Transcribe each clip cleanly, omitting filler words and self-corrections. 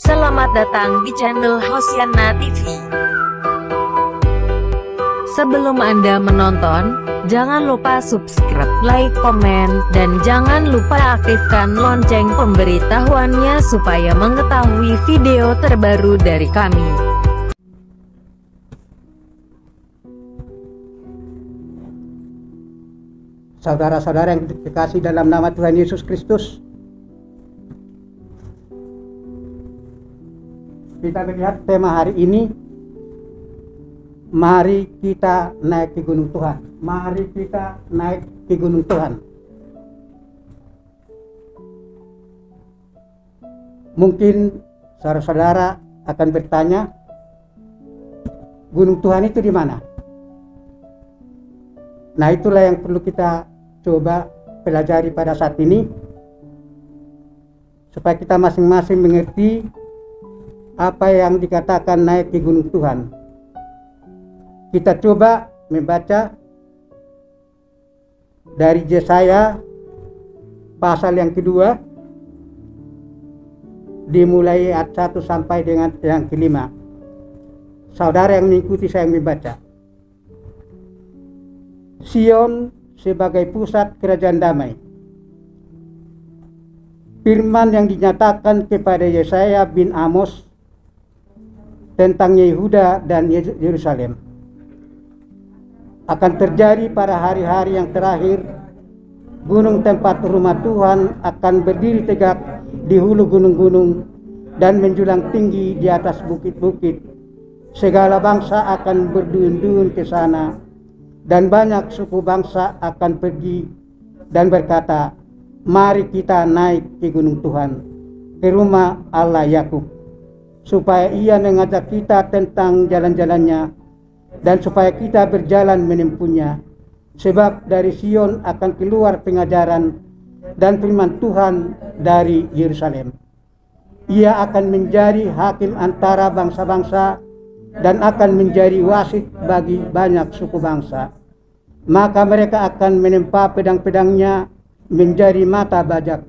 Selamat datang di channel Hosiana TV. Sebelum Anda menonton, jangan lupa subscribe, like, komen, dan jangan lupa aktifkan lonceng pemberitahuannya supaya mengetahui video terbaru dari kami. Saudara-saudara yang dikasihi dalam nama Tuhan Yesus Kristus, kita melihat tema hari ini, mari kita naik ke gunung Tuhan. Mari kita naik ke gunung Tuhan. Mungkin saudara-saudara akan bertanya, gunung Tuhan itu di mana? Nah, itulah yang perlu kita coba pelajari pada saat ini, supaya kita masing-masing mengerti apa yang dikatakan naik ke gunung Tuhan. Kita coba membaca dari Yesaya pasal yang kedua, dimulai ayat 1 sampai dengan yang kelima. Saudara yang mengikuti saya membaca. Sion sebagai pusat kerajaan damai. Firman yang dinyatakan kepada Yesaya bin Amos tentang Yehuda dan Yerusalem akan terjadi pada hari-hari yang terakhir. Gunung tempat rumah Tuhan akan berdiri tegak di hulu gunung-gunung dan menjulang tinggi di atas bukit-bukit. Segala bangsa akan berduyun-duyun ke sana, dan banyak suku bangsa akan pergi dan berkata, mari kita naik ke gunung Tuhan, ke rumah Allah Yakub, supaya ia mengajak kita tentang jalan-jalannya, dan supaya kita berjalan menempuhnya. Sebab dari Sion akan keluar pengajaran dan firman Tuhan dari Yerusalem. Ia akan menjadi hakim antara bangsa-bangsa dan akan menjadi wasit bagi banyak suku bangsa. Maka mereka akan menempa pedang-pedangnya menjadi mata bajak,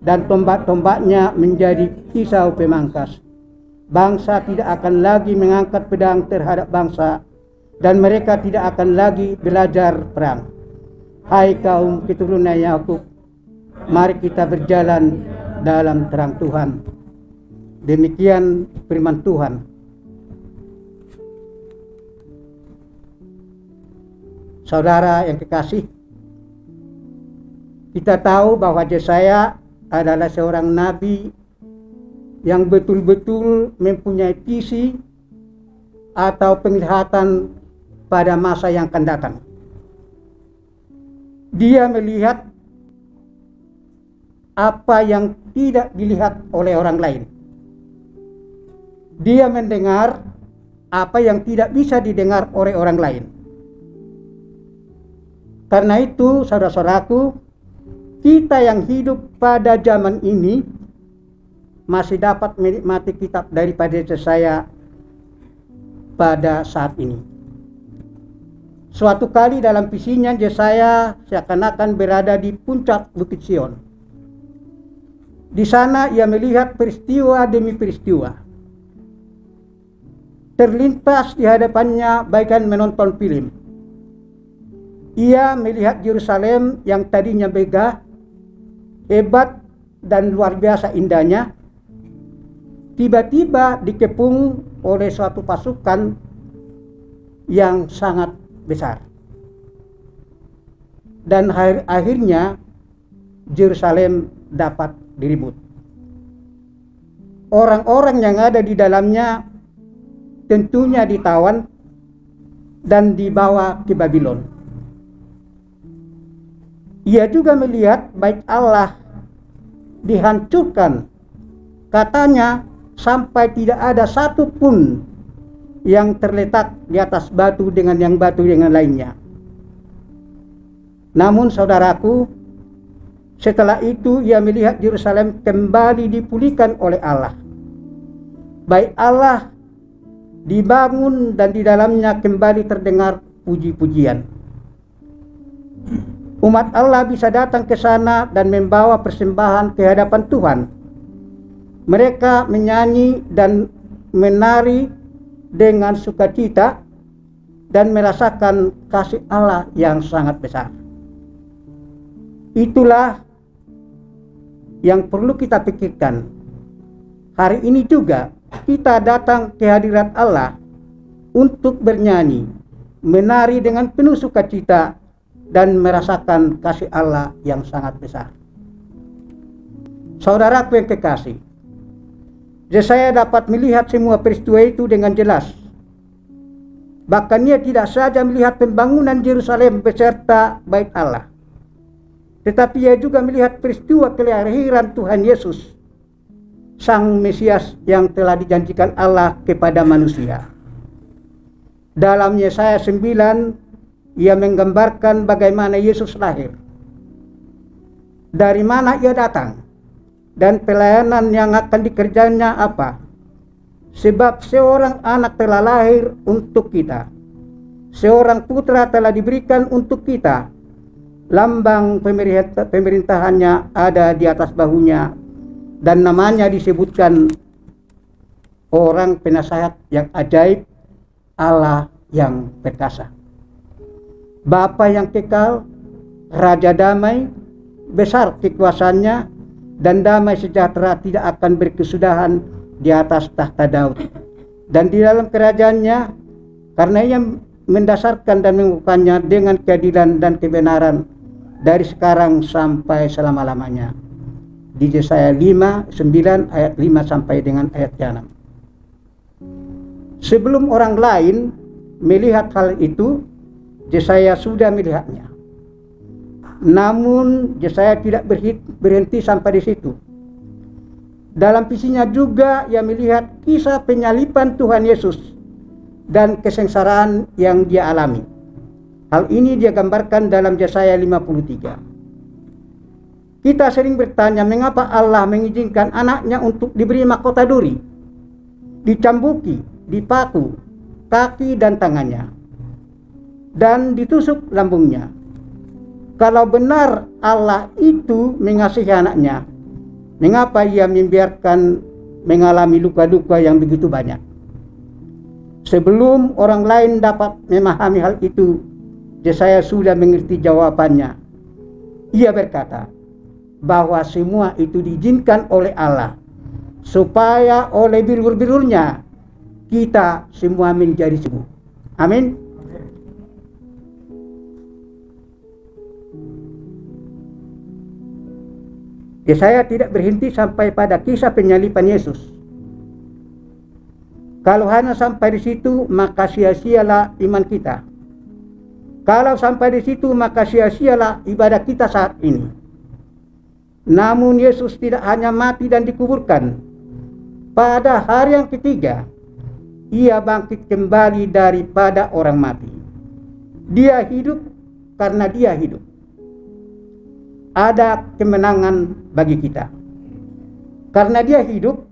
dan tombak-tombaknya menjadi pisau pemangkas. Bangsa tidak akan lagi mengangkat pedang terhadap bangsa, dan mereka tidak akan lagi belajar perang. Hai kaum keturunan Yakub, mari kita berjalan dalam terang Tuhan. Demikian firman Tuhan. Saudara yang kekasih, kita tahu bahwa Yesaya adalah seorang nabi yang betul-betul mempunyai visi atau penglihatan pada masa yang akan datang. Dia melihat apa yang tidak dilihat oleh orang lain. Dia mendengar apa yang tidak bisa didengar oleh orang lain. Karena itu, saudara-saudaraku, kita yang hidup pada zaman ini masih dapat menikmati kitab daripada Yesaya pada saat ini. Suatu kali dalam visinya, Yesaya seakan-akan berada di puncak Bukit Sion. Di sana ia melihat peristiwa demi peristiwa. Terlintas di hadapannya bagaikan menonton film. Ia melihat Yerusalem yang tadinya megah, hebat, dan luar biasa indahnya, tiba-tiba dikepung oleh suatu pasukan yang sangat besar. Dan akhirnya Yerusalem dapat direbut. Orang-orang yang ada di dalamnya tentunya ditawan dan dibawa ke Babylon. Ia juga melihat bait Allah dihancurkan, katanya sampai tidak ada satu pun yang terletak di atas batu dengan yang batu dengan lainnya. Namun saudaraku, setelah itu ia melihat Yerusalem kembali dipulihkan oleh Allah. Bait Allah dibangun dan di dalamnya kembali terdengar puji-pujian. Umat Allah bisa datang ke sana dan membawa persembahan ke hadapan Tuhan. Mereka menyanyi dan menari dengan sukacita dan merasakan kasih Allah yang sangat besar. Itulah yang perlu kita pikirkan. Hari ini juga kita datang ke hadirat Allah untuk bernyanyi, menari dengan penuh sukacita dan merasakan kasih Allah yang sangat besar. Saudaraku yang kekasih, Yesaya dapat melihat semua peristiwa itu dengan jelas. Bahkan ia tidak saja melihat pembangunan Yerusalem beserta bait Allah, tetapi ia juga melihat peristiwa kelahiran Tuhan Yesus, Sang Mesias yang telah dijanjikan Allah kepada manusia. Dalam Yesaya 9, ia menggambarkan bagaimana Yesus lahir, dari mana ia datang, dan pelayanan yang akan dikerjanya apa. Sebab seorang anak telah lahir untuk kita, seorang putra telah diberikan untuk kita, lambang pemerintahannya ada di atas bahunya, dan namanya disebutkan Orang Penasehat yang Ajaib, Allah yang Perkasa, Bapa yang kekal, Raja damai, besar kekuasaannya, dan damai sejahtera tidak akan berkesudahan di atas tahta Daud dan di dalam kerajaannya, karena ia mendasarkan dan mengukuhkannya dengan keadilan dan kebenaran dari sekarang sampai selama-lamanya. Di Yesaya 5, 9 ayat 5 sampai dengan ayat 6. Sebelum orang lain melihat hal itu, Yesaya sudah melihatnya. Namun Yesaya tidak berhenti sampai di situ. Dalam visinya juga ia melihat kisah penyaliban Tuhan Yesus dan kesengsaraan yang dia alami. Hal ini dia gambarkan dalam Yesaya 53. Kita sering bertanya mengapa Allah mengizinkan anaknya untuk diberi mahkota duri, dicambuki, dipaku kaki dan tangannya, dan ditusuk lambungnya. Kalau benar Allah itu mengasihi anaknya, mengapa ia membiarkan mengalami luka-luka yang begitu banyak? Sebelum orang lain dapat memahami hal itu, Yesaya sudah mengerti jawabannya. Ia berkata bahwa semua itu diizinkan oleh Allah, supaya oleh bilur-bilurnya kita semua menjadi sembuh. Amin. Yesaya tidak berhenti sampai pada kisah penyaliban Yesus. Kalau hanya sampai di situ, maka sia-sialah iman kita. Kalau sampai di situ, maka sia-sialah ibadah kita saat ini. Namun Yesus tidak hanya mati dan dikuburkan. Pada hari yang ketiga, ia bangkit kembali daripada orang mati. Dia hidup karena dia hidup. Ada kemenangan bagi kita. Karena dia hidup,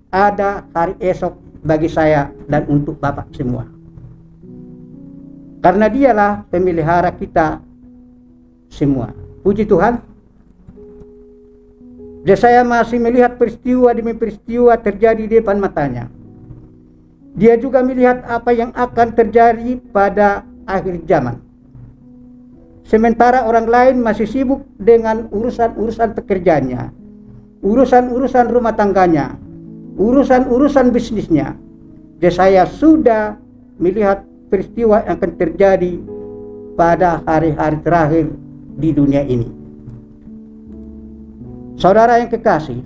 ada hari esok bagi saya dan untuk Bapak semua. Karena dialah pemelihara kita semua. Puji Tuhan. Yesaya masih melihat peristiwa demi peristiwa terjadi di depan matanya. Dia juga melihat apa yang akan terjadi pada akhir zaman. Sementara orang lain masih sibuk dengan urusan-urusan pekerjaannya, urusan-urusan rumah tangganya, urusan-urusan bisnisnya, Yesaya sudah melihat peristiwa yang akan terjadi pada hari-hari terakhir di dunia ini. Saudara yang kekasih,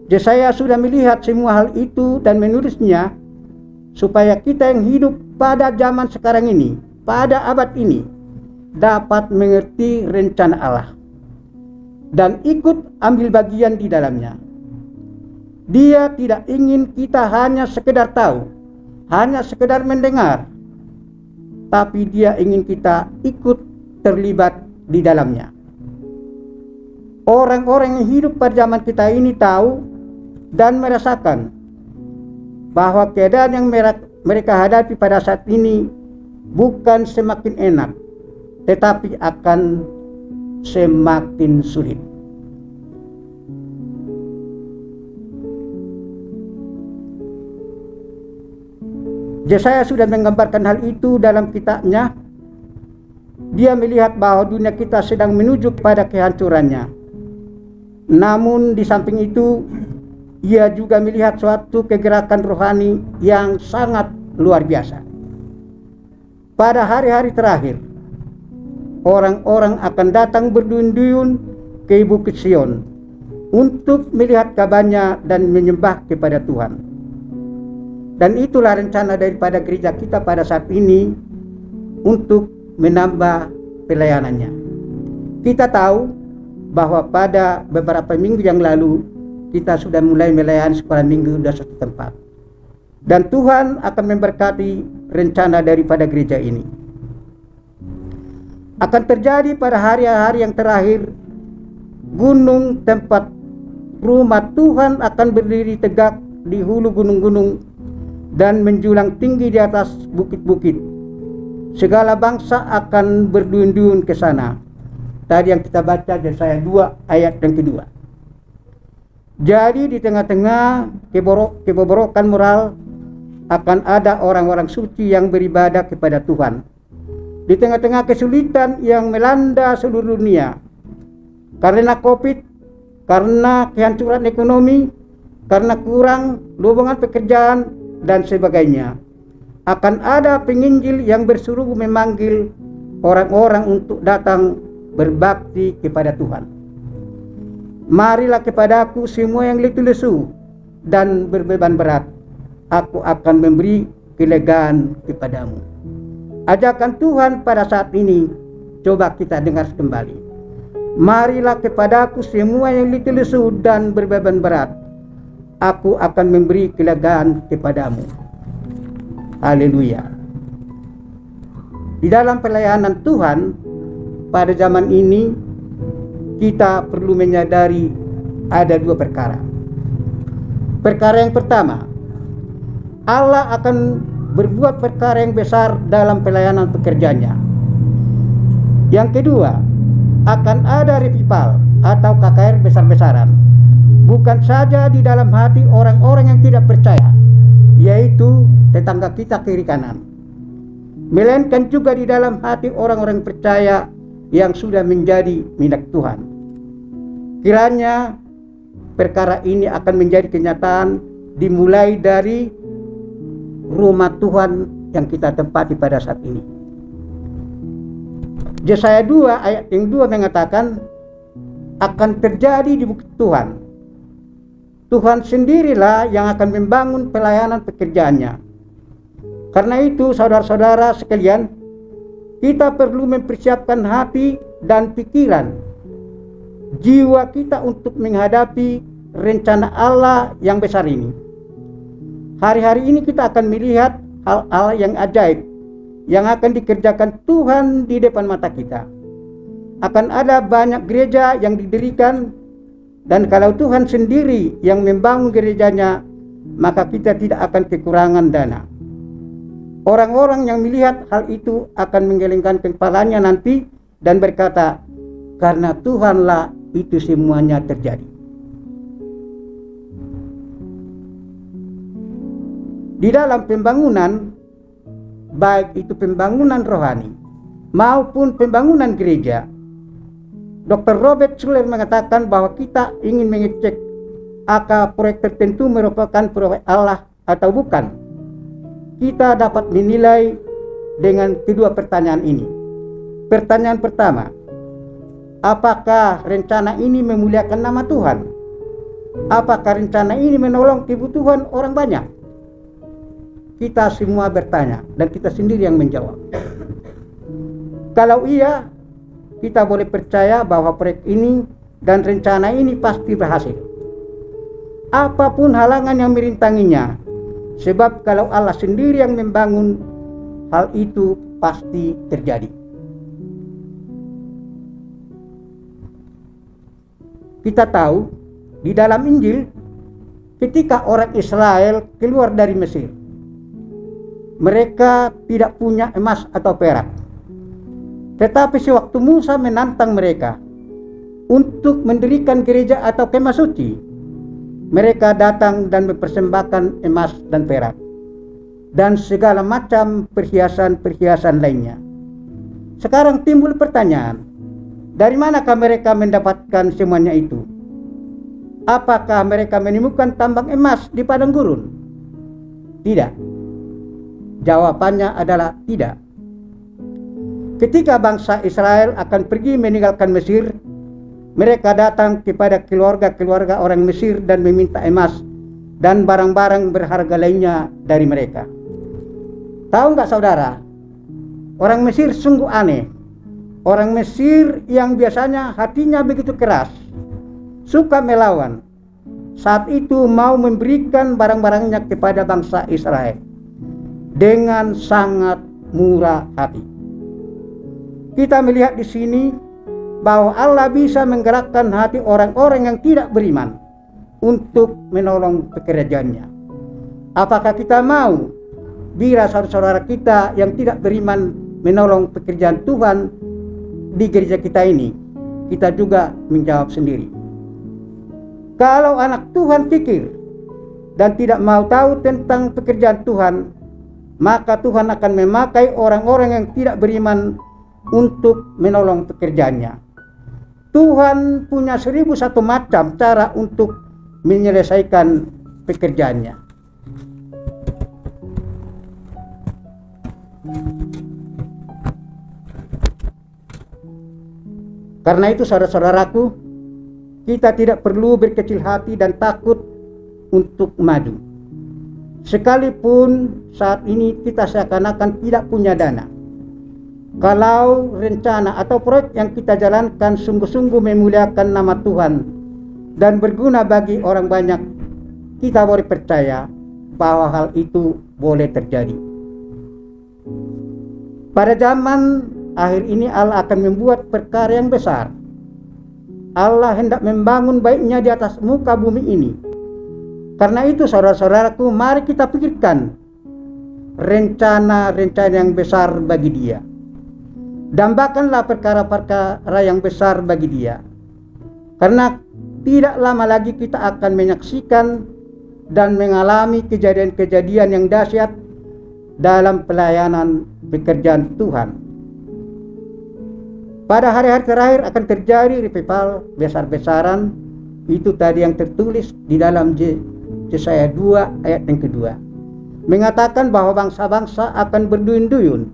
Yesaya sudah melihat semua hal itu dan menulisnya supaya kita yang hidup pada zaman sekarang ini, pada abad ini, dapat mengerti rencana Allah dan ikut ambil bagian di dalamnya. Dia tidak ingin kita hanya sekedar tahu, hanya sekedar mendengar, tapi dia ingin kita ikut terlibat di dalamnya. Orang-orang yang hidup pada zaman kita ini tahu dan merasakan bahwa keadaan yang mereka hadapi pada saat ini bukan semakin enak, tetapi akan semakin sulit. Yesaya sudah menggambarkan hal itu dalam kitabnya. Dia melihat bahwa dunia kita sedang menuju pada kehancurannya. Namun di samping itu, ia juga melihat suatu kegerakan rohani yang sangat luar biasa. Pada hari-hari terakhir, orang-orang akan datang berduyun-duyun ke Bukit Sion untuk melihat kabarnya dan menyembah kepada Tuhan. Dan itulah rencana daripada gereja kita pada saat ini untuk menambah pelayanannya. Kita tahu bahwa pada beberapa minggu yang lalu kita sudah mulai melayani sekolah minggu di satu tempat. Dan Tuhan akan memberkati rencana daripada gereja ini. Akan terjadi pada hari-hari yang terakhir, gunung tempat rumah Tuhan akan berdiri tegak di hulu gunung-gunung dan menjulang tinggi di atas bukit-bukit. Segala bangsa akan berduyun-duyun ke sana. Tadi yang kita baca Yesaya 2 ayat yang kedua. Jadi di tengah-tengah kebobrokan moral akan ada orang-orang suci yang beribadah kepada Tuhan. Di tengah-tengah kesulitan yang melanda seluruh dunia, karena COVID, karena kehancuran ekonomi, karena kurang lowongan pekerjaan dan sebagainya, akan ada penginjil yang bersuruh memanggil orang-orang untuk datang berbakti kepada Tuhan. Marilah kepadaku semua yang letih lesu dan berbeban berat, aku akan memberi kelegaan kepadamu. Ajakan Tuhan pada saat ini, coba kita dengar kembali. Marilah kepadaku semua yang letih lesu dan berbeban berat, aku akan memberi kelegaan kepadamu. Haleluya. Di dalam pelayanan Tuhan pada zaman ini, kita perlu menyadari ada dua perkara. Perkara yang pertama, Allah akan berbuat perkara yang besar dalam pelayanan pekerjaannya. Yang kedua, akan ada revival atau KKR besar-besaran, bukan saja di dalam hati orang-orang yang tidak percaya, yaitu tetangga kita kiri kanan, melainkan juga di dalam hati orang-orang percaya yang sudah menjadi milik Tuhan. Kiranya perkara ini akan menjadi kenyataan dimulai dari rumah Tuhan yang kita tempati pada saat ini. Yesaya 2 ayat yang 2 mengatakan akan terjadi di bukit Tuhan. Tuhan sendirilah yang akan membangun pelayanan pekerjaannya. Karena itu saudara-saudara sekalian, kita perlu mempersiapkan hati dan pikiran, jiwa kita untuk menghadapi rencana Allah yang besar ini. Hari-hari ini kita akan melihat hal-hal yang ajaib yang akan dikerjakan Tuhan di depan mata kita. Akan ada banyak gereja yang didirikan, dan kalau Tuhan sendiri yang membangun gerejanya, maka kita tidak akan kekurangan dana. Orang-orang yang melihat hal itu akan menggelengkan kepalanya nanti dan berkata, karena Tuhanlah itu semuanya terjadi. Di dalam pembangunan, baik itu pembangunan rohani maupun pembangunan gereja, Dr. Robert Schuller mengatakan bahwa kita ingin mengecek apakah proyek tertentu merupakan proyek Allah atau bukan. Kita dapat menilai dengan kedua pertanyaan ini. Pertanyaan pertama, apakah rencana ini memuliakan nama Tuhan? Apakah rencana ini menolong kebutuhan orang banyak? Kita semua bertanya dan kita sendiri yang menjawab. Kalau iya, kita boleh percaya bahwa proyek ini dan rencana ini pasti berhasil. Apapun halangan yang merintanginya, sebab kalau Allah sendiri yang membangun, hal itu pasti terjadi. Kita tahu di dalam Injil, ketika orang Israel keluar dari Mesir, mereka tidak punya emas atau perak. Tetapi sewaktu Musa menantang mereka untuk mendirikan gereja atau kemah suci, mereka datang dan mempersembahkan emas dan perak. dan segala macam perhiasan-perhiasan lainnya. Sekarang timbul pertanyaan, dari manakah mereka mendapatkan semuanya itu? Apakah mereka menemukan tambang emas di padang gurun? Tidak. Jawabannya adalah tidak. Ketika bangsa Israel akan pergi meninggalkan Mesir, mereka datang kepada keluarga-keluarga orang Mesir dan meminta emas dan barang-barang berharga lainnya dari mereka. Tahu nggak saudara, orang Mesir sungguh aneh. Orang Mesir yang biasanya hatinya begitu keras, suka melawan, saat itu mau memberikan barang-barangnya kepada bangsa Israel dengan sangat murah hati. Kita melihat di sini bahwa Allah bisa menggerakkan hati orang-orang yang tidak beriman untuk menolong pekerjaannya. Apakah kita mau bila saudara-saudara kita yang tidak beriman menolong pekerjaan Tuhan di gereja kita ini? Kita juga menjawab sendiri. Kalau anak Tuhan kikir dan tidak mau tahu tentang pekerjaan Tuhan, maka Tuhan akan memakai orang-orang yang tidak beriman untuk menolong pekerjaannya. Tuhan punya 1001 macam cara untuk menyelesaikan pekerjaannya. Karena itu saudara-saudaraku, kita tidak perlu berkecil hati dan takut untuk maju. Sekalipun saat ini kita seakan-akan tidak punya dana. Kalau rencana atau proyek yang kita jalankan sungguh-sungguh memuliakan nama Tuhan dan berguna bagi orang banyak, kita boleh percaya bahwa hal itu boleh terjadi. Pada zaman akhir ini Allah akan membuat perkara yang besar. Allah hendak membangun baiknya di atas muka bumi ini. Karena itu saudara-saudaraku, mari kita pikirkan rencana-rencana yang besar bagi Dia. Dambakanlah perkara-perkara yang besar bagi Dia. Karena tidak lama lagi kita akan menyaksikan dan mengalami kejadian-kejadian yang dahsyat dalam pelayanan pekerjaan Tuhan. Pada hari-hari terakhir akan terjadi revival besar-besaran. Itu tadi yang tertulis di dalam Yesaya 2 ayat yang kedua. Mengatakan bahwa bangsa-bangsa akan berduyun-duyun.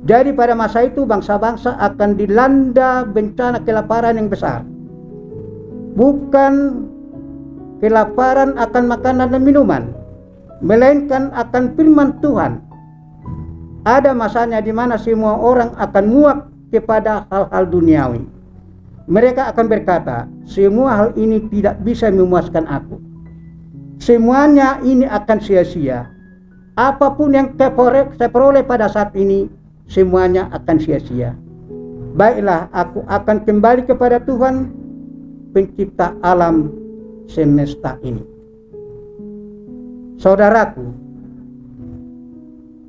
Jadi pada masa itu bangsa-bangsa akan dilanda bencana kelaparan yang besar. Bukan kelaparan akan makanan dan minuman, melainkan akan firman Tuhan. Ada masanya di mana semua orang akan muak kepada hal-hal duniawi. Mereka akan berkata, semua hal ini tidak bisa memuaskan aku. Semuanya ini akan sia-sia. Apapun yang saya peroleh pada saat ini, semuanya akan sia-sia. Baiklah, aku akan kembali kepada Tuhan, pencipta alam semesta ini. Saudaraku,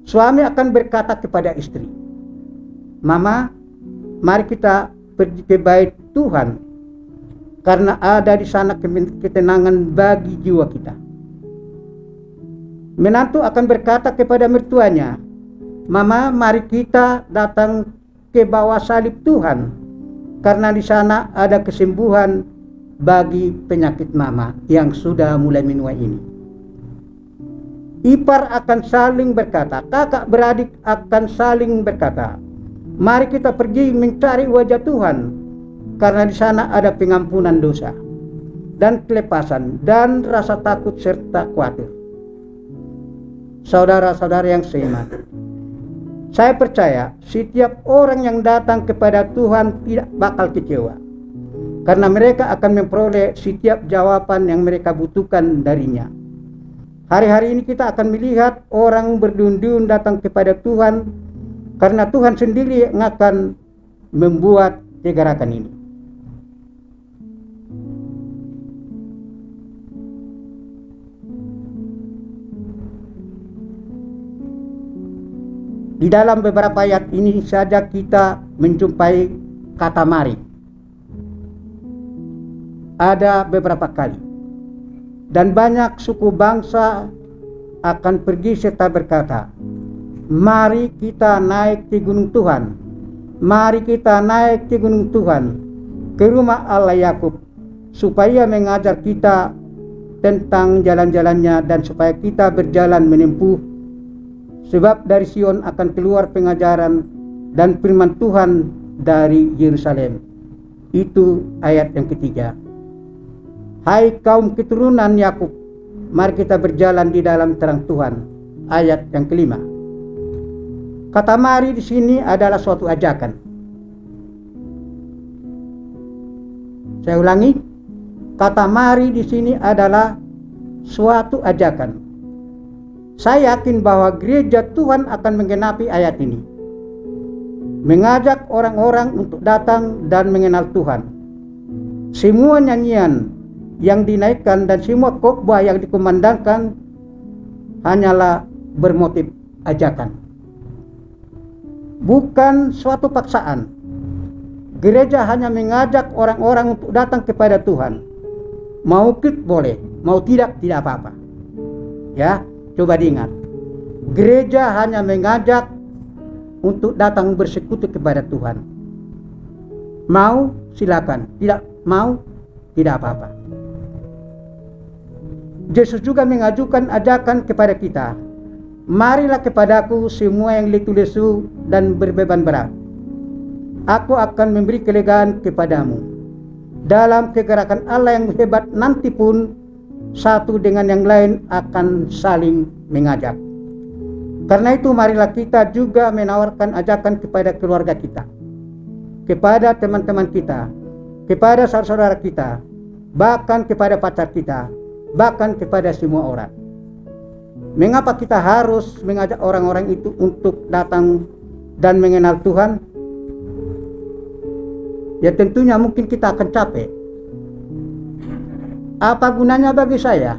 suami akan berkata kepada istri, Mama, mari kita pergi ke bait Tuhan, karena ada di sana ketenangan bagi jiwa kita. Menantu akan berkata kepada mertuanya, Mama, mari kita datang ke bawah salib Tuhan, karena di sana ada kesembuhan bagi penyakit Mama yang sudah mulai menua ini. Ipar akan saling berkata, kakak beradik akan saling berkata, mari kita pergi mencari wajah Tuhan, karena di sana ada pengampunan dosa dan kelepasan dan rasa takut serta khawatir. Saudara-saudara yang seiman, saya percaya setiap orang yang datang kepada Tuhan tidak bakal kecewa, karena mereka akan memperoleh setiap jawaban yang mereka butuhkan darinya. Hari-hari ini kita akan melihat orang berduyun-duyun datang kepada Tuhan, karena Tuhan sendiri yang akan membuat kegerakan ini. Di dalam beberapa ayat ini saja kita menjumpai kata mari. Ada beberapa kali. Dan banyak suku bangsa akan pergi serta berkata, "Mari kita naik ke gunung Tuhan. Mari kita naik ke gunung Tuhan, ke rumah Allah Yakub, supaya mengajar kita tentang jalan-jalannya dan supaya kita berjalan menempuh. Sebab dari Sion akan keluar pengajaran dan firman Tuhan dari Yerusalem." Itu ayat yang ketiga. Hai kaum keturunan Yakub, mari kita berjalan di dalam terang Tuhan. Ayat yang kelima. Kata mari di sini adalah suatu ajakan. Saya ulangi, kata mari di sini adalah suatu ajakan. Saya yakin bahwa gereja Tuhan akan menggenapi ayat ini, mengajak orang-orang untuk datang dan mengenal Tuhan. Semua nyanyian yang dinaikkan dan semua khotbah yang dikumandangkan hanyalah bermotif ajakan, bukan suatu paksaan. Gereja hanya mengajak orang-orang untuk datang kepada Tuhan. Mau ikut boleh, mau tidak apa-apa. Ya, coba diingat. Gereja hanya mengajak untuk datang bersekutu kepada Tuhan. Mau silakan, tidak mau tidak apa-apa. Yesus juga mengajukan ajakan kepada kita. Marilah kepadaku semua yang letih lesu dan berbeban berat. Aku akan memberi kelegaan kepadamu. Dalam kegerakan Allah yang hebat nanti pun, satu dengan yang lain akan saling mengajak. Karena itu marilah kita juga menawarkan ajakan kepada keluarga kita, kepada teman-teman kita, kepada saudara-saudara kita, bahkan kepada pacar kita, bahkan kepada semua orang. Mengapa kita harus mengajak orang-orang itu untuk datang dan mengenal Tuhan? Ya tentunya mungkin kita akan capek. Apa gunanya bagi saya?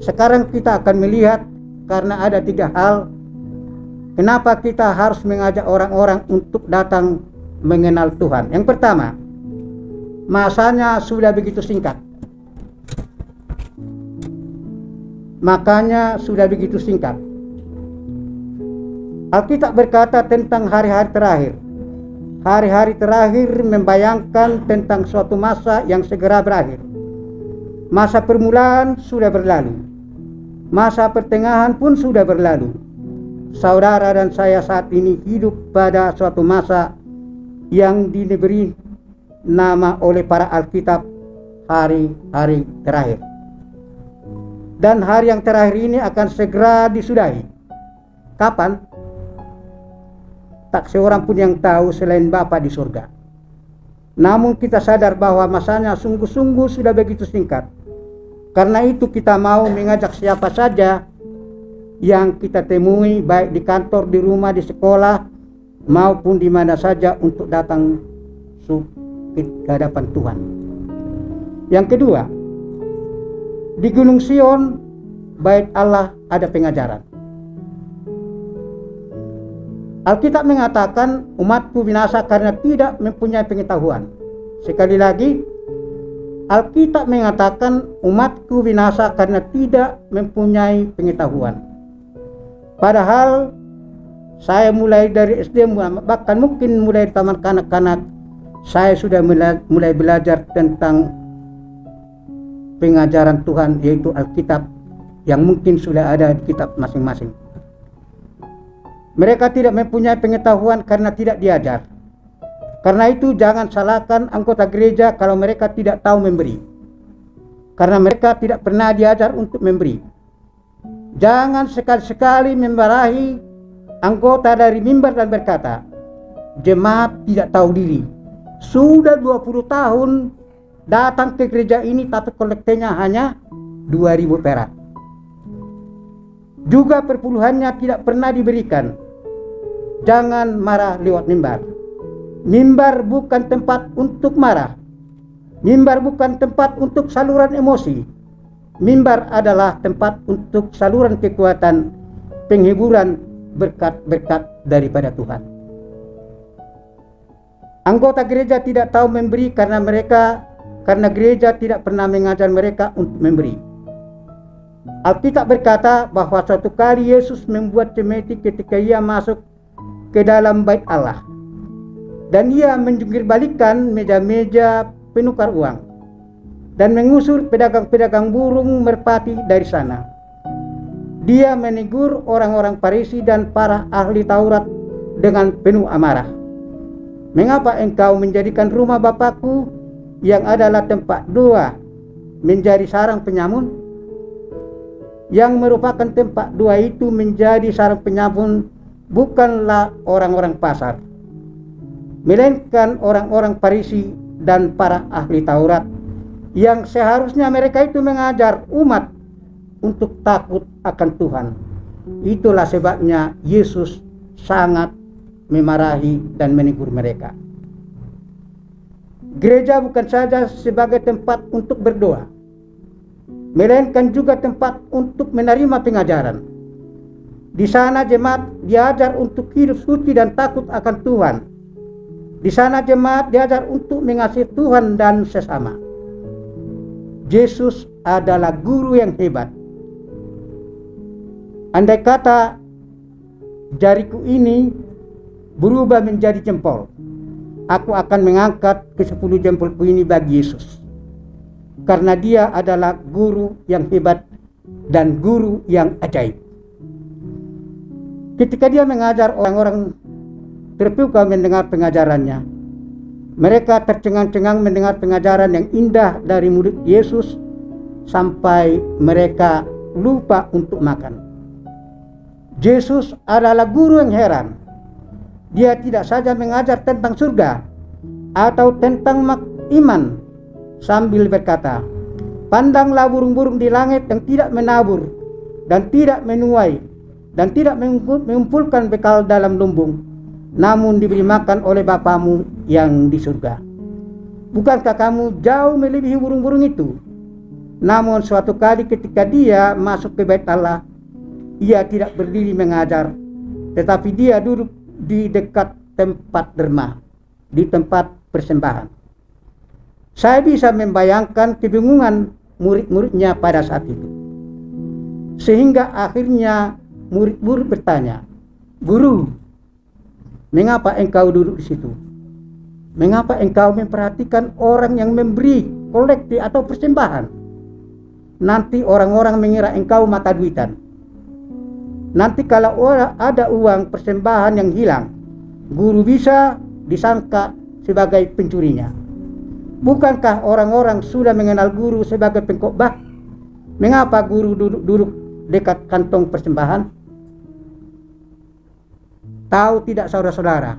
Sekarang kita akan melihat, karena ada 3 hal kenapa kita harus mengajak orang-orang untuk datang mengenal Tuhan. Yang pertama, masanya sudah begitu singkat. Makanya sudah begitu singkat. Alkitab berkata tentang hari-hari terakhir. Hari-hari terakhir membayangkan tentang suatu masa yang segera berakhir. Masa permulaan sudah berlalu. Masa pertengahan pun sudah berlalu. Saudara dan saya saat ini hidup pada suatu masa yang diberi nama oleh para Alkitab hari-hari terakhir. Dan hari yang terakhir ini akan segera disudahi. Kapan? Tak seorang pun yang tahu selain Bapa di surga. Namun kita sadar bahwa masanya sungguh-sungguh sudah begitu singkat. Karena itu kita mau mengajak siapa saja yang kita temui, baik di kantor, di rumah, di sekolah, maupun di mana saja, untuk datang ke hadapan Tuhan. Yang kedua, di Gunung Sion, bait Allah, ada pengajaran. Alkitab mengatakan umatku binasa karena tidak mempunyai pengetahuan. Sekali lagi, Alkitab mengatakan umatku binasa karena tidak mempunyai pengetahuan. Padahal saya mulai dari SD, bahkan mungkin mulai di taman kanak-kanak, saya sudah mulai belajar tentang pengajaran Tuhan, yaitu Alkitab, yang mungkin sudah ada di kitab masing-masing. Mereka tidak mempunyai pengetahuan karena tidak diajar. Karena itu jangan salahkan anggota gereja kalau mereka tidak tahu memberi, karena mereka tidak pernah diajar untuk memberi. Jangan sekali-sekali memarahi anggota dari mimbar dan berkata, "Jemaat tidak tahu diri. Sudah 20 tahun datang ke gereja ini tapi kolektenya hanya 2.000 perak. Juga perpuluhannya tidak pernah diberikan." Jangan marah lewat mimbar. Mimbar bukan tempat untuk marah. Mimbar bukan tempat untuk saluran emosi. Mimbar adalah tempat untuk saluran kekuatan, penghiburan, berkat-berkat daripada Tuhan. Anggota gereja tidak tahu memberi karena gereja tidak pernah mengajar mereka untuk memberi. Alkitab berkata bahwa suatu kali Yesus membuat cemeti ketika ia masuk ke dalam bait Allah. Dan ia menjungkir balikan meja-meja penukar uang dan mengusir pedagang-pedagang burung merpati dari sana. Dia menegur orang-orang Farisi dan para ahli Taurat dengan penuh amarah. Mengapa engkau menjadikan rumah Bapakku yang adalah tempat doa menjadi sarang penyamun? Yang merupakan tempat doa itu menjadi sarang penyamun bukanlah orang-orang pasar, melainkan orang-orang Farisi dan para ahli Taurat, yang seharusnya mereka itu mengajar umat untuk takut akan Tuhan. Itulah sebabnya Yesus sangat memarahi dan menegur mereka. Gereja bukan saja sebagai tempat untuk berdoa, melainkan juga tempat untuk menerima pengajaran. Di sana jemaat diajar untuk hidup suci dan takut akan Tuhan. Di sana jemaat diajar untuk mengasihi Tuhan dan sesama. Yesus adalah guru yang hebat. Andai kata jariku ini berubah menjadi jempol, aku akan mengangkat ke-10 jempolku ini bagi Yesus. Karena dia adalah guru yang hebat dan guru yang ajaib. Ketika dia mengajar, orang-orang terpukau mendengar pengajarannya. Mereka tercengang-cengang mendengar pengajaran yang indah dari murid Yesus sampai mereka lupa untuk makan. Yesus adalah guru yang heran. Dia tidak saja mengajar tentang surga atau tentang iman, sambil berkata, pandanglah burung-burung di langit yang tidak menabur dan tidak menuai dan tidak mengumpulkan bekal dalam lumbung, namun diberi makan oleh Bapamu yang di surga. Bukankah kamu jauh melebihi burung-burung itu? Namun suatu kali ketika dia masuk ke bait Allah, ia tidak berdiri mengajar, tetapi dia duduk di dekat tempat derma, di tempat persembahan. Saya bisa membayangkan kebingungan murid-muridnya pada saat itu. Sehingga akhirnya murid-murid bertanya, "Guru, mengapa engkau duduk di situ? Mengapa engkau memperhatikan orang yang memberi kolekti atau persembahan? Nanti orang-orang mengira engkau mata duitan. Nanti kalau ada uang persembahan yang hilang, guru bisa disangka sebagai pencurinya. Bukankah orang-orang sudah mengenal guru sebagai pengkhotbah? Mengapa guru duduk dekat kantong persembahan?" Tahu tidak saudara-saudara,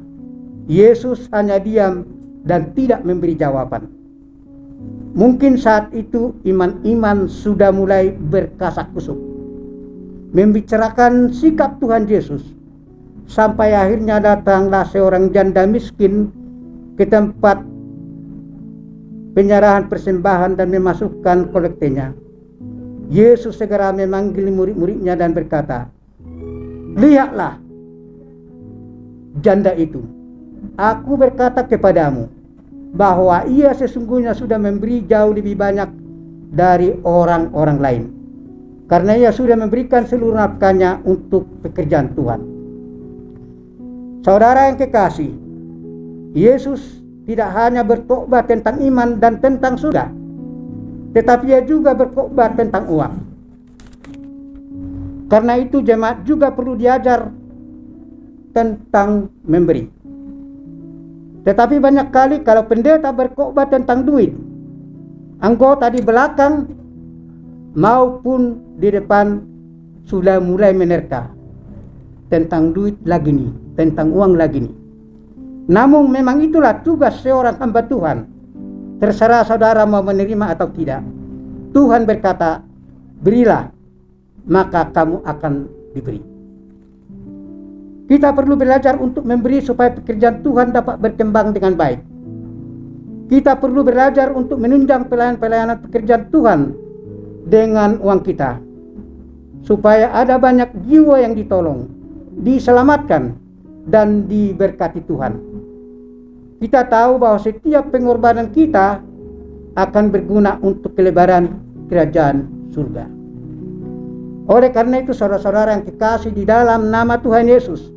Yesus hanya diam dan tidak memberi jawaban. Mungkin saat itu iman-iman sudah mulai berkasak-kusuk, membicarakan sikap Tuhan Yesus, sampai akhirnya datanglah seorang janda miskin ke tempat penyerahan persembahan dan memasukkan kolektenya. Yesus segera memanggil murid-muridnya dan berkata, "Lihatlah janda itu. Aku berkata kepadamu bahwa ia sesungguhnya sudah memberi jauh lebih banyak dari orang-orang lain, karena ia sudah memberikan seluruh nafkahnya untuk pekerjaan Tuhan." Saudara yang kekasih, Yesus tidak hanya berkhotbah tentang iman dan tentang surga, tetapi ia juga berkhotbah tentang uang. Karena itu jemaat juga perlu diajar tentang memberi. Tetapi banyak kali kalau pendeta berkhotbah tentang duit, anggota di belakang maupun di depan sudah mulai menerka tentang duit lagi nih, tentang uang lagi nih. Namun memang itulah tugas seorang hamba Tuhan. Terserah saudara mau menerima atau tidak. Tuhan berkata, "Berilah, maka kamu akan diberi." Kita perlu belajar untuk memberi supaya pekerjaan Tuhan dapat berkembang dengan baik. Kita perlu belajar untuk menunjang pelayanan pekerjaan Tuhan dengan uang kita, supaya ada banyak jiwa yang ditolong, diselamatkan, dan diberkati Tuhan. Kita tahu bahwa setiap pengorbanan kita akan berguna untuk kelebaran kerajaan surga. Oleh karena itu saudara-saudara yang kekasih di dalam nama Tuhan Yesus,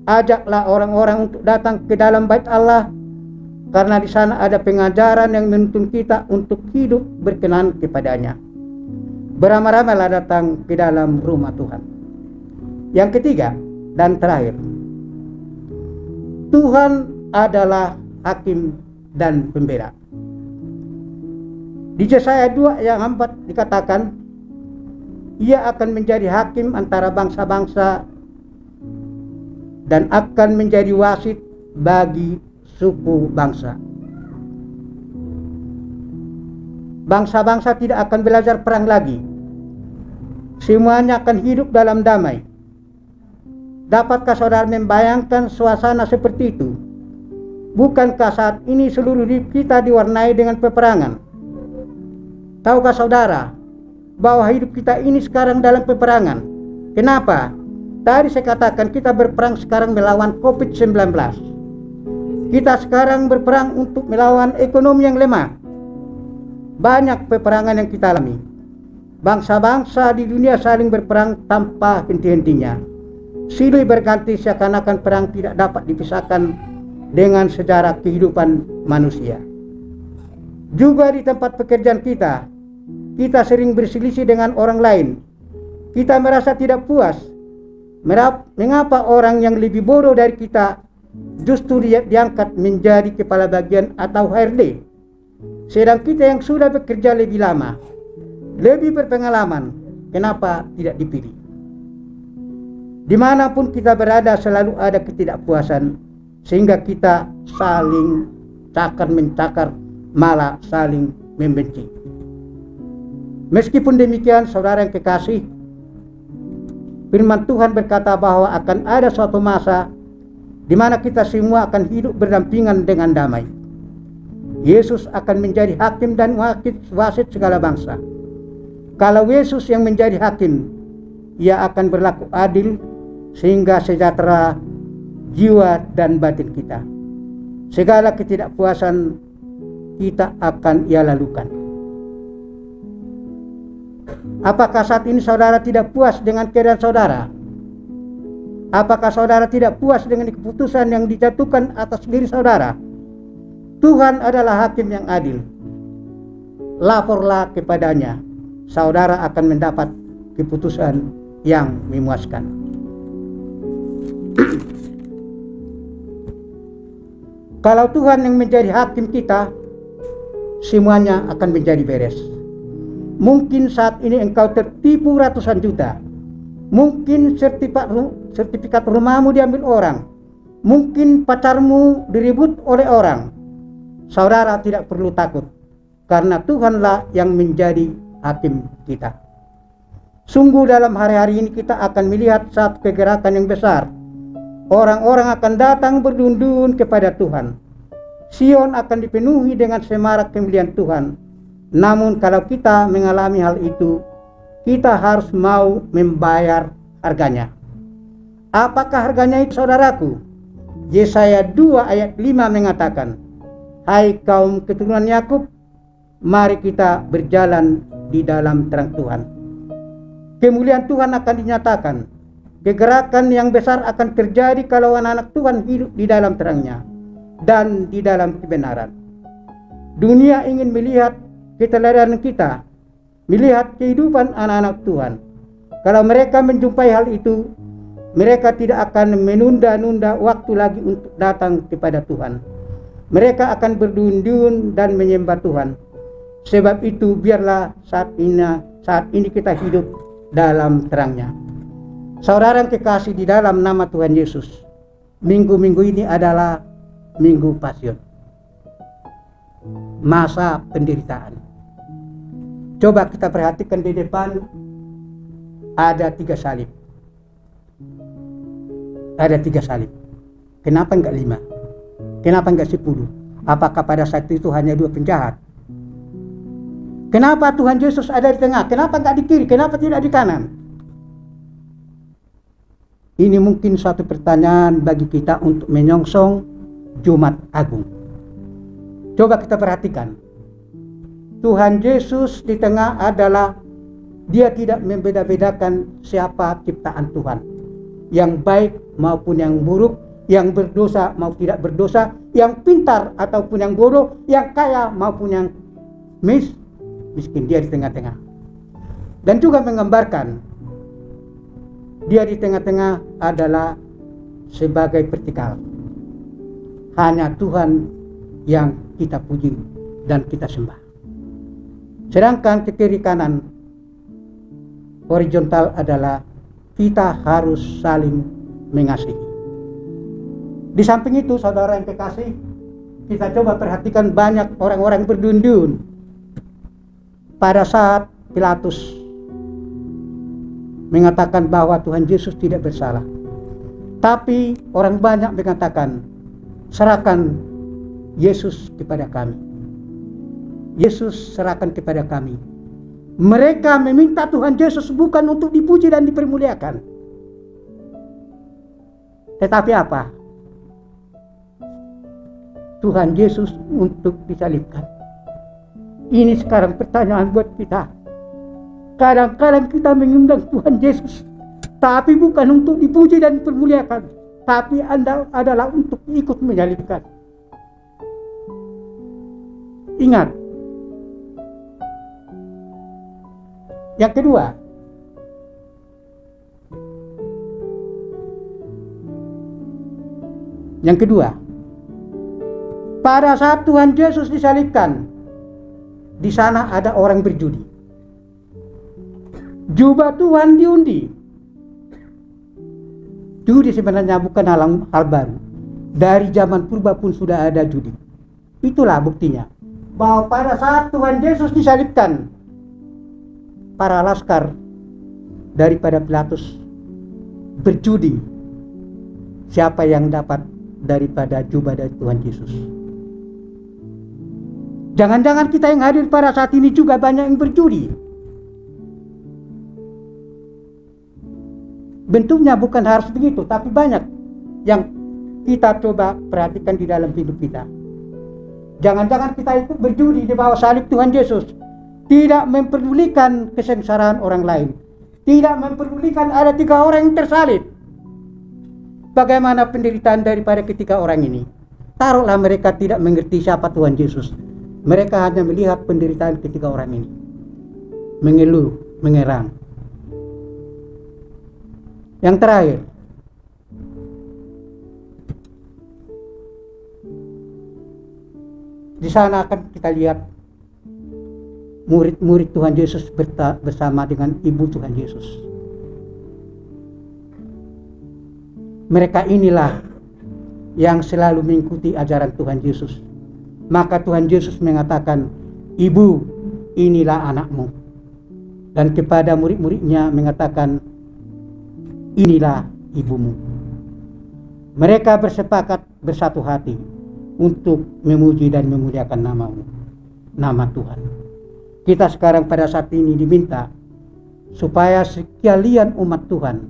ajaklah orang-orang untuk datang ke dalam bait Allah, karena di sana ada pengajaran yang menuntun kita untuk hidup berkenan kepadanya. Beramai-ramailah datang ke dalam rumah Tuhan. Yang ketiga dan terakhir, Tuhan adalah hakim dan pembela. Di Yesaya 2 ayat 4 dikatakan, Ia akan menjadi hakim antara bangsa-bangsa dan akan menjadi wasit bagi suku bangsa. Bangsa-bangsa tidak akan belajar perang lagi. Semuanya akan hidup dalam damai. Dapatkah saudara membayangkan suasana seperti itu? Bukankah saat ini seluruh hidup kita diwarnai dengan peperangan? Tahukah saudara bahwa hidup kita ini sekarang dalam peperangan? Kenapa? Tadi saya katakan kita berperang sekarang melawan COVID-19. Kita sekarang berperang untuk melawan ekonomi yang lemah. Banyak peperangan yang kita alami. Bangsa-bangsa di dunia saling berperang tanpa henti-hentinya. Silih berganti seakan-akan perang tidak dapat dipisahkan dengan sejarah kehidupan manusia. Juga di tempat pekerjaan kita sering berselisih dengan orang lain. Kita merasa tidak puas. Mengapa orang yang lebih bodoh dari kita justru diangkat menjadi kepala bagian atau HRD, sedang kita yang sudah bekerja lebih lama, lebih berpengalaman, kenapa tidak dipilih? Dimanapun kita berada selalu ada ketidakpuasan, sehingga kita saling cakar-mencakar, malah saling membenci. Meskipun demikian, saudara yang kekasih, firman Tuhan berkata bahwa akan ada suatu masa di mana kita semua akan hidup berdampingan dengan damai. Yesus akan menjadi hakim dan wasit segala bangsa. Kalau Yesus yang menjadi hakim, Ia akan berlaku adil sehingga sejahtera jiwa dan batin kita. Segala ketidakpuasan kita akan Ia lalukan. Apakah saat ini saudara tidak puas dengan keadaan saudara? Apakah saudara tidak puas dengan keputusan yang dijatuhkan atas diri saudara? Tuhan adalah hakim yang adil. Laporlah kepadanya, saudara akan mendapat keputusan yang memuaskan. Kalau Tuhan yang menjadi hakim kita, semuanya akan menjadi beres. Mungkin saat ini engkau tertipu ratusan juta. Mungkin sertifikat rumahmu diambil orang. Mungkin pacarmu direbut oleh orang. Saudara tidak perlu takut, karena Tuhanlah yang menjadi hakim kita. Sungguh dalam hari-hari ini kita akan melihat satu kegerakan yang besar. Orang-orang akan datang berdundun kepada Tuhan. Sion akan dipenuhi dengan semarak kemuliaan Tuhan. Namun kalau kita mengalami hal itu, kita harus mau membayar harganya. Apakah harganya itu, saudaraku? Yesaya 2 ayat 5 mengatakan, Hai kaum keturunan Yakub, mari kita berjalan di dalam terang Tuhan. Kemuliaan Tuhan akan dinyatakan. Kegerakan yang besar akan terjadi kalau anak-anak Tuhan hidup di dalam terangnya dan di dalam kebenaran. Dunia ingin melihat keteladanan kita, melihat kehidupan anak-anak Tuhan. Kalau mereka menjumpai hal itu, mereka tidak akan menunda-nunda waktu lagi untuk datang kepada Tuhan. Mereka akan berdundun dan menyembah Tuhan. Sebab itu biarlah saat ini kita hidup dalam terangnya. Saudara yang kekasih di dalam nama Tuhan Yesus, minggu-minggu ini adalah minggu Pasion, masa penderitaan. Coba kita perhatikan di depan ada 3 salib. Ada 3 salib. Kenapa enggak 5? Kenapa enggak 10? Apakah pada saat itu hanya 2 penjahat? Kenapa Tuhan Yesus ada di tengah? Kenapa enggak di kiri? Kenapa tidak di kanan? Ini mungkin suatu pertanyaan bagi kita untuk menyongsong Jumat Agung. Coba kita perhatikan. Tuhan Yesus di tengah adalah Dia tidak membeda-bedakan siapa ciptaan Tuhan, yang baik maupun yang buruk, yang berdosa maupun tidak berdosa, yang pintar ataupun yang bodoh, yang kaya maupun yang miskin. Dia di tengah-tengah. Dan juga menggambarkan dia di tengah-tengah adalah sebagai vertikal. Hanya Tuhan yang kita puji dan kita sembah. Sedangkan ke kiri kanan horizontal adalah kita harus saling mengasihi. Di samping itu, saudara yang kekasih, kita coba perhatikan banyak orang-orang berduyun-duyun pada saat Pilatus mengatakan bahwa Tuhan Yesus tidak bersalah. Tapi orang banyak mengatakan, serahkan Yesus kepada kami. Yesus serahkan kepada kami. Mereka meminta Tuhan Yesus bukan untuk dipuji dan dipermuliakan. Tetapi apa? Tuhan Yesus untuk disalibkan. Ini sekarang pertanyaan buat kita. Kadang-kadang kita mengundang Tuhan Yesus, tapi bukan untuk dipuji dan dipermuliakan, tapi Anda adalah untuk ikut menyalibkan. Ingat. Yang kedua, pada saat Tuhan Yesus disalibkan, di sana ada orang berjudi. Jubah Tuhan diundi. Judi sebenarnya bukan hal baru. Dari zaman purba pun sudah ada judi. Itulah buktinya bahwa pada saat Tuhan Yesus disalibkan, para laskar daripada Pilatus berjudi siapa yang dapat daripada jubah dari Tuhan Yesus. Jangan-jangan kita yang hadir pada saat ini juga banyak yang berjudi. Bentuknya bukan harus begitu, tapi banyak yang kita coba perhatikan di dalam hidup kita. Jangan-jangan kita ikut berjudi di bawah salib Tuhan Yesus, tidak memperdulikan kesengsaraan orang lain, tidak memperdulikan ada 3 orang yang tersalib. Bagaimana penderitaan daripada ketiga orang ini? Taruhlah mereka tidak mengerti siapa Tuhan Yesus. Mereka hanya melihat penderitaan ketiga orang ini, mengeluh, mengerang. Yang terakhir, di sana akan kita lihat murid-murid Tuhan Yesus bersama dengan ibu Tuhan Yesus. Mereka inilah yang selalu mengikuti ajaran Tuhan Yesus. Maka Tuhan Yesus mengatakan, "Ibu, inilah anakmu." Dan kepada murid-muridnya mengatakan, "Inilah ibumu." Mereka bersepakat bersatu hati untuk memuji dan memuliakan namamu, nama Tuhan. Kita sekarang pada saat ini diminta supaya sekalian umat Tuhan,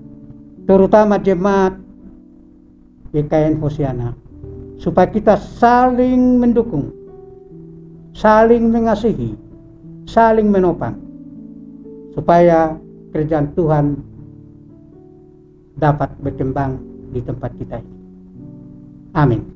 terutama jemaat GKN Hosiana, supaya kita saling mendukung, saling mengasihi, saling menopang, supaya kerjaan Tuhan dapat berkembang di tempat kita ini. Amin.